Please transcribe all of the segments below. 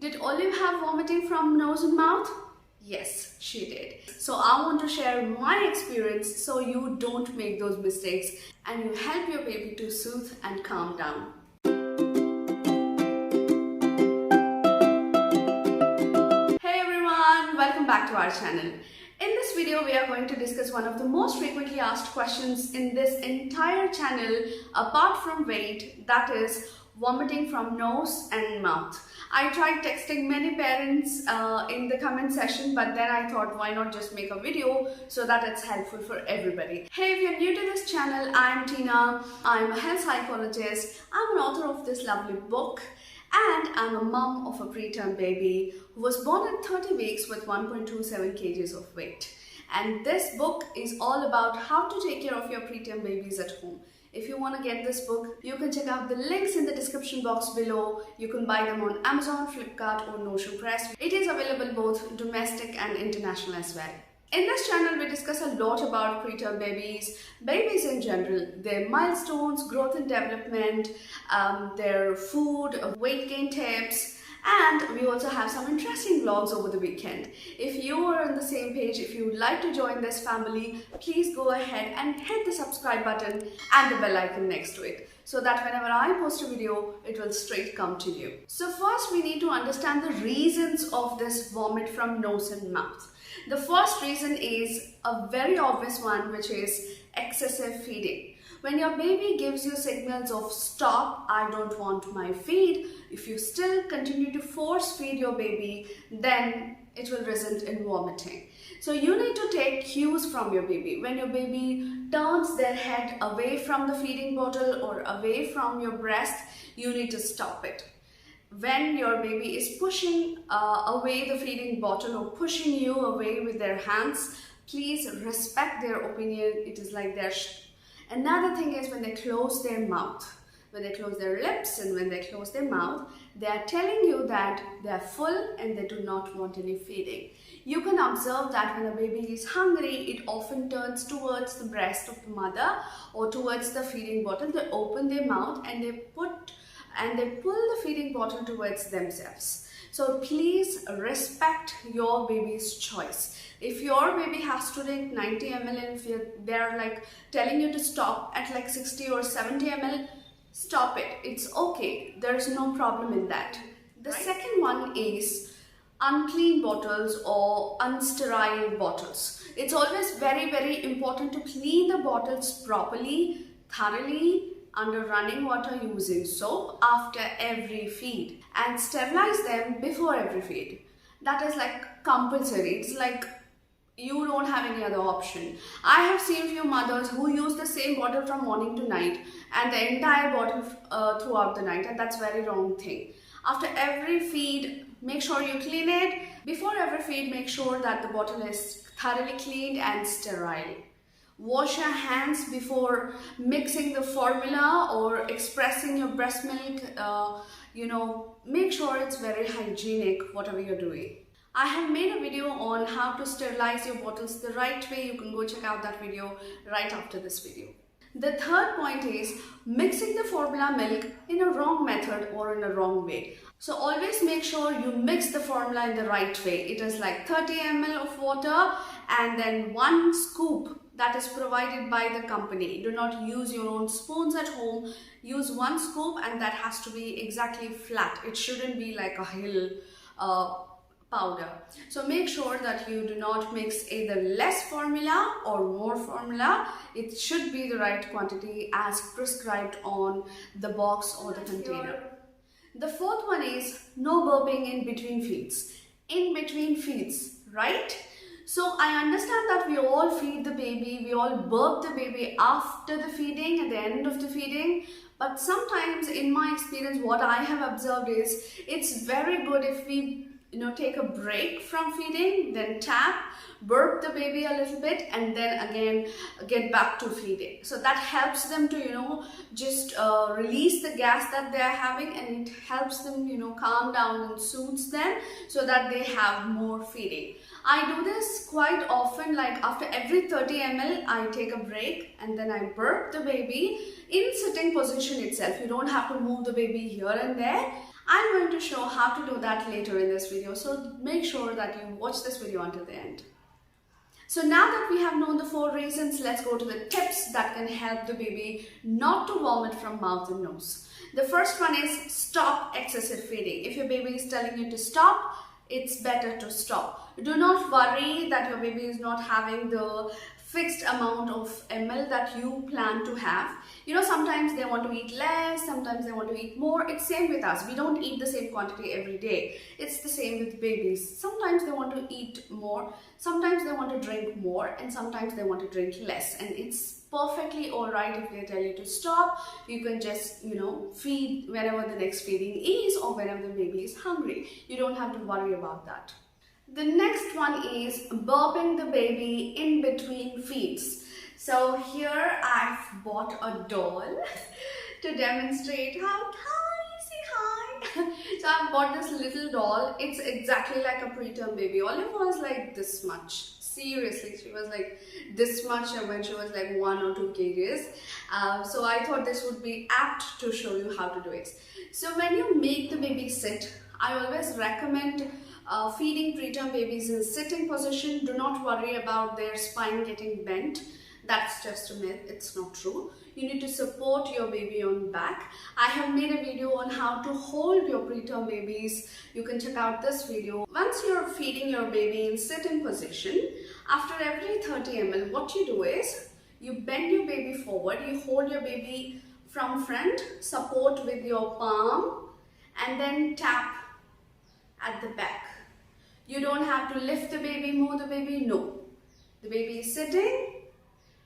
Did Olive have vomiting from nose and mouth? Yes, she did. So I want to share my experience so you don't make those mistakes and you help your baby to soothe and calm down. Hey everyone, welcome back to our channel. In this video, we are going to discuss one of the most frequently asked questions in this entire channel apart from weight, that is vomiting from nose and mouth. I tried texting many parents in the comment section, but then I thought why not just make a video so that it's helpful for everybody. Hey, if you're new to this channel, I'm Teena. I'm a health psychologist. I'm an author of this lovely book. And I'm a mom of a preterm baby who was born at 30 weeks with 1.27 kgs of weight. And this book is all about how to take care of your preterm babies at home. If you want to get this book, you can check out the links in the description box below. You can buy them on Amazon, Flipkart or Notion Press. It is available both domestic and international as well. In this channel, we discuss a lot about preterm babies in general, their milestones, growth and development, their food, weight gain tips, and we also have some interesting vlogs over the weekend. If you are on the same page, if you would like to join this family, please go ahead and hit the subscribe button and the bell icon next to it, so that whenever I post a video, it will straight come to you. So first, we need to understand the reasons of this vomit from nose and mouth. The first reason is a very obvious one, which is excessive feeding. When your baby gives you signals of stop, I don't want my feed, if you still continue to force feed your baby, then it will result in vomiting. So you need to take cues from your baby. When your baby turns their head away from the feeding bottle or away from your breast, you need to stop it. When your baby is pushing away the feeding bottle or pushing you away with their hands, please respect their opinion. It is like their Another thing is when they close their mouth, when they close their lips and when they close their mouth, they are telling you that they are full and they do not want any feeding. You can observe that when a baby is hungry, it often turns towards the breast of the mother or towards the feeding bottle. They open their mouth and they pull the feeding bottle towards themselves. So please respect your baby's choice. If your baby has to drink 90 ml and if they're like telling you to stop at like 60 or 70 ml, stop it. It's okay. There's no problem in that. The second one is unclean bottles or unsterile bottles. It's always very, very important to clean the bottles properly, thoroughly, under running water using soap after every feed, and sterilize them before every feed. That is like compulsory. It's like you don't have any other option. I have seen few mothers who use the same bottle from morning to night and the entire bottle throughout the night, and that's very wrong thing. After every feed, make sure you clean it. Before every feed, make sure that the bottle is thoroughly cleaned and sterile. Wash your hands before mixing the formula or expressing your breast milk. Make sure it's very hygienic, whatever you're doing. I have made a video on how to sterilize your bottles the right way. You can go check out that video right after this video. The third point is mixing the formula milk in a wrong method or in a wrong way. So always make sure you mix the formula in the right way. It is like 30 ml of water and then 1 scoop that is provided by the company. Do not use your own spoons at home. Use 1 scoop and that has to be exactly flat. It shouldn't be like a hill powder. So make sure that you do not mix either less formula or more formula. It should be the right quantity as prescribed on the box or the container. The fourth one is no burping in between feeds. In between feeds, right? So I understand that we all feed the baby, we all burp the baby after the feeding, at the end of the feeding. But sometimes in my experience, what I have observed is it's very good if we take a break from feeding, then tap, burp the baby a little bit, and then again get back to feeding. So that helps them to just release the gas that they are having, and it helps them calm down and soothes them so that they have more feeding. I do this quite often, like after every 30 ml I take a break and then I burp the baby in sitting position itself. You don't have to move the baby here and there. I'm going to show how to do that later in this video, so make sure that you watch this video until the end. So now that we have known the 4 reasons, let's go to the tips that can help the baby not to vomit from mouth and nose. The first one is stop excessive feeding. If your baby is telling you to stop, it's better to stop. Do not worry that your baby is not having the fixed amount of ml that you plan to have. You know, sometimes they want to eat less, sometimes they want to eat more. It's same with us. We don't eat the same quantity every day. It's the same with babies. Sometimes they want to eat more, sometimes they want to drink more, and sometimes they want to drink less. And it's perfectly alright if they tell you to stop. You can just, feed whenever the next feeding is or whenever the baby is hungry. You don't have to worry about that. The next one is burping the baby in between feeds. So here I've bought a doll to demonstrate how tiny, say hi. So I've bought this little doll. It's exactly like a preterm baby. Olive was like this much. Seriously, she was like this much when she was like 1 or 2 kgs. So I thought this would be apt to show you how to do it. So when you make the baby sit, I always recommend feeding preterm babies in sitting position. Do not worry about their spine getting bent. That's just a myth. It's not true. You need to support your baby on back. I have made a video on how to hold your preterm babies. You can check out this video. Once you're feeding your baby in sitting position, after every 30 ml, what you do is you bend your baby forward. You hold your baby from front, support with your palm, and then tap at the back. You don't have to lift the baby, move the baby, no. The baby is sitting,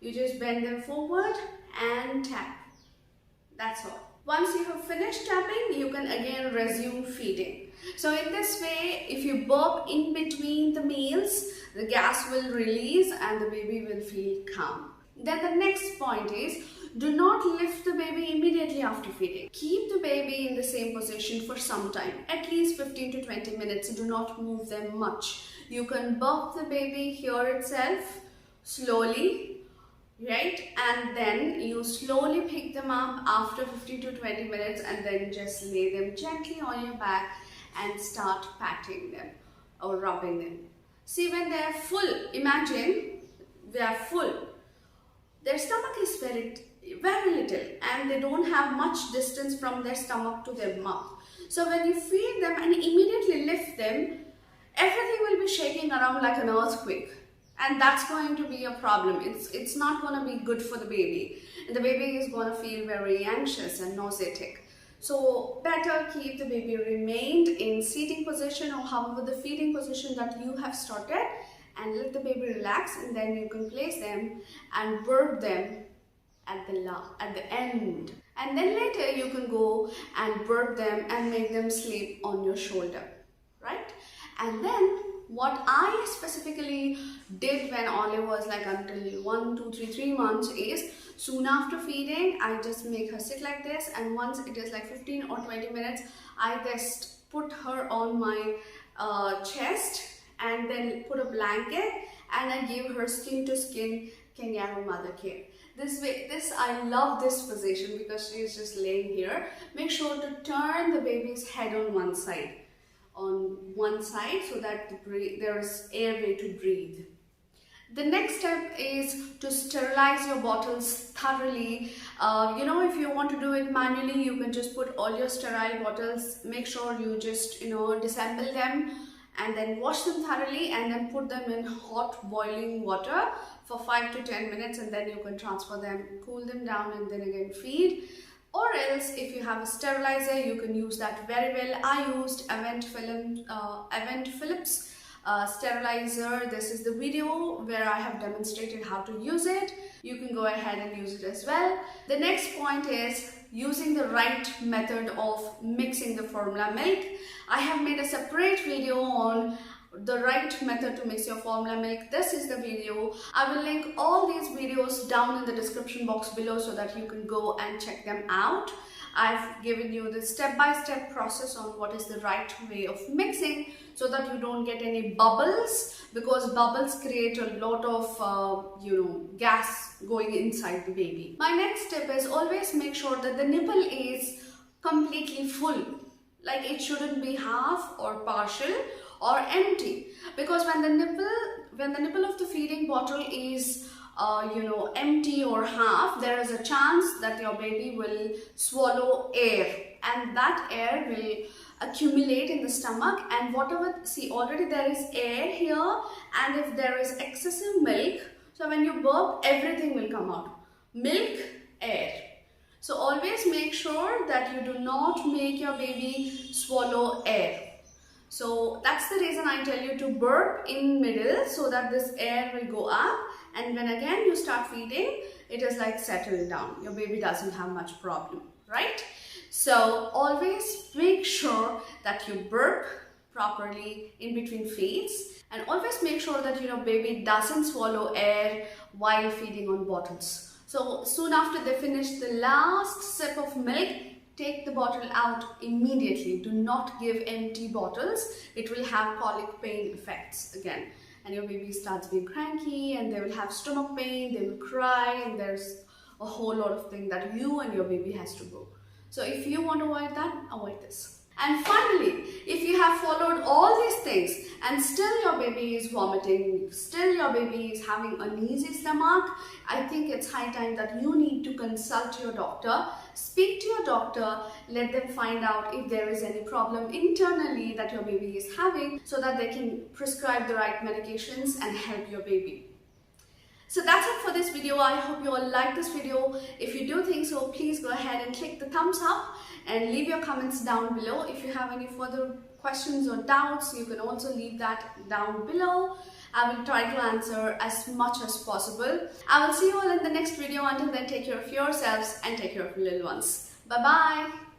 you just bend them forward and tap. That's all. Once you have finished tapping, you can again resume feeding. So in this way, if you burp in between the meals, the gas will release and the baby will feel calm. Then the next point is, do not lift the baby immediately after feeding. Keep the baby in the same position for some time, at least 15 to 20 minutes. Do not move them much. You can burp the baby here itself, slowly, right? And then you slowly pick them up after 15 to 20 minutes and then just lay them gently on your back and start patting them or rubbing them. See, when they are full, imagine they are full. Their stomach is very little and they don't have much distance from their stomach to their mouth. So when you feed them and immediately lift them, everything will be shaking around like an earthquake. And that's going to be a problem. It's not going to be good for the baby. And the baby is going to feel very anxious and nauseatic. So better keep the baby remained in seating position or however the feeding position that you have started, and let the baby relax, and then you can place them and burp them at the end. And then later you can go and burp them and make them sleep on your shoulder, right? And then what I specifically did when Olive was like until 1, 2, 3, 3 months is, soon after feeding, I just make her sit like this, and once it is like 15 or 20 minutes, I just put her on my chest and then put a blanket and I give her skin to skin kangaroo mother care. I love this position because she is just laying here. Make sure to turn the baby's head on one side so that there is airway to breathe. The next step is to sterilize your bottles thoroughly. If you want to do it manually, you can just put all your sterile bottles. Make sure you just, disassemble them and then wash them thoroughly and then put them in hot boiling water for 5 to 10 minutes, and then you can transfer them, cool them down, and then again feed. Or else, if you have a sterilizer, you can use that very well. I used Avent Philips sterilizer. This is the video where I have demonstrated how to use it. You can go ahead and use it as well. The next point is using the right method of mixing the formula milk. I have made a separate video on the right method to mix your formula milk. This is the video. I will link all these videos down in the description box below so that you can go and check them out. I've given you the step-by-step process on what is the right way of mixing so that you don't get any bubbles, because bubbles create a lot of gas going inside the baby. My next tip is always make sure that the nipple is completely full. Like it shouldn't be half or partial or empty, because when the nipple of the feeding bottle is empty or half, there is a chance that your baby will swallow air, and that air will accumulate in the stomach, and whatever, see, already there is air here, and if there is excessive milk, so when you burp, everything will come out, milk, air. So always make sure that you do not make your baby swallow air. So that's the reason I tell you to burp in middle, so that this air will go up, and when again you start feeding, it is like settled down. Your baby doesn't have much problem, right? So always make sure that you burp properly in between feeds, and always make sure that your baby doesn't swallow air while feeding on bottles. So soon after they finish the last sip of milk, take the bottle out immediately. Do not give empty bottles. It will have colic pain effects again, and your baby starts being cranky, and they will have stomach pain, they will cry, and there's a whole lot of things that you and your baby has to go. So if you want to avoid that, avoid this. And finally, if you have followed all these things and still your baby is vomiting, still your baby is having uneasy stomach, I think it's high time that you need to consult your doctor. Speak to your doctor, let them find out if there is any problem internally that your baby is having, so that they can prescribe the right medications and help your baby. So that's it for this video. I hope you all like this video. If you do think so, please go ahead and click the thumbs up and leave your comments down below. If you have any further questions or doubts, you can also leave that down below. I will try to answer as much as possible. I will see you all in the next video. Until then, take care of yourselves and take care of your little ones. Bye-bye.